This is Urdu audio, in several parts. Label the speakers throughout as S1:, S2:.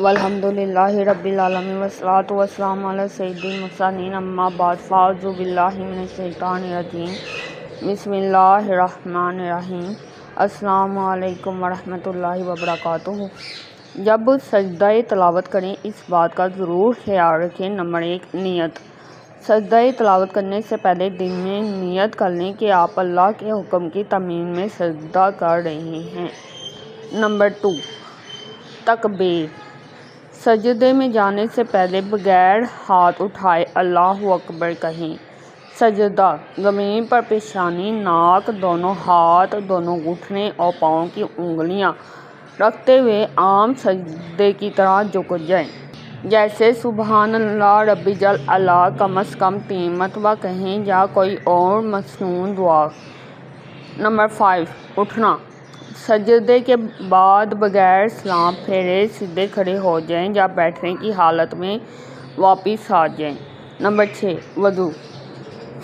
S1: والحمدللہ رب العالمین والصلاۃ والسلام علی سید المرسلین اما بعد فاعوذ باللہ من الشیطان الرجیم بسم اللہ الرحمن الرحیم السلام علیکم ورحمۃ اللہ وبرکاتہ۔ جب سجدہ تلاوت کریں اس بات کا ضرور خیال رکھیں۔ نمبر 1، نیت۔ سجدہ تلاوت کرنے سے پہلے دل میں نیت کر لیں کہ آپ اللہ کے حکم کی تمثیل میں سجدہ کر رہے ہیں۔ نمبر 2، تکبیر۔ سجدے میں جانے سے پہلے بغیر ہاتھ اٹھائے اللہ اکبر کہیں۔ سجدہ زمین پر پیشانی، ناک، دونوں ہاتھ، دونوں گھٹنے اور پاؤں کی انگلیاں رکھتے ہوئے عام سجدے کی طرح جھک جائیں، جیسے سبحان اللہ ربی الاعلیٰ کم از کم 3 مرتبہ کہیں یا کوئی اور مسنون دعا۔ نمبر 5، اٹھنا۔ سجدے کے بعد بغیر سلام پھیرے سیدھے کھڑے ہو جائیں یا بیٹھنے کی حالت میں واپس آ جائیں۔ نمبر 6، وضو۔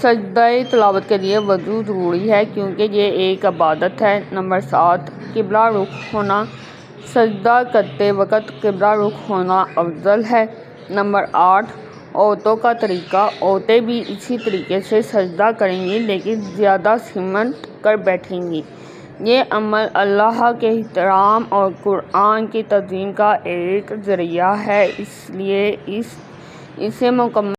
S1: سجدہ تلاوت کے لیے وضو ضروری ہے کیونکہ یہ ایک عبادت ہے۔ نمبر 7، قبلہ رخ ہونا۔ سجدہ کرتے وقت قبلہ رخ ہونا افضل ہے۔ نمبر 8، عورتوں کا طریقہ۔ عورتیں بھی اسی طریقے سے سجدہ کریں گی لیکن زیادہ سمٹ کر بیٹھیں گی۔ یہ عمل اللہ کے احترام اور قرآن کی تعظیم کا ایک ذریعہ ہے، اس لیے اسے مکمل